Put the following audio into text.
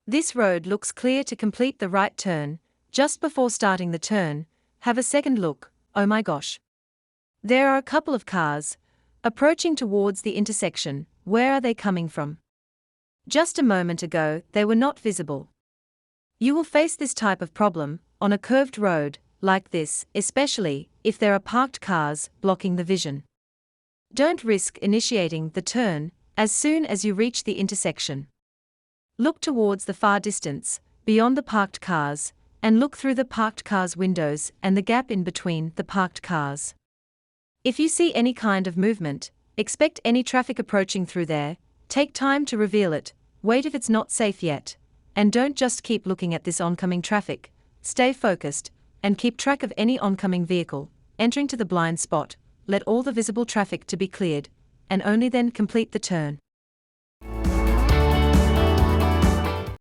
This road looks clear to complete the right turn. Just before starting the turn, have a second look. Oh my gosh. There are a couple of cars approaching towards the intersection. Where are they coming from? Just a moment ago, they were not visible. You will face this type of problem on a curved road like this, especially if there are parked cars blocking the vision. Don't risk initiating the turn as soon as you reach the intersection. Look towards the far distance, beyond the parked cars, and look through the parked cars' windows and the gap in between the parked cars. If you see any kind of movement, expect any traffic approaching through there, take time to reveal it, wait if it's not safe yet, and don't just keep looking at this oncoming traffic. Stay focused, and keep track of any oncoming vehicle entering to the blind spot. Let all the visible traffic to be cleared, and only then complete the turn.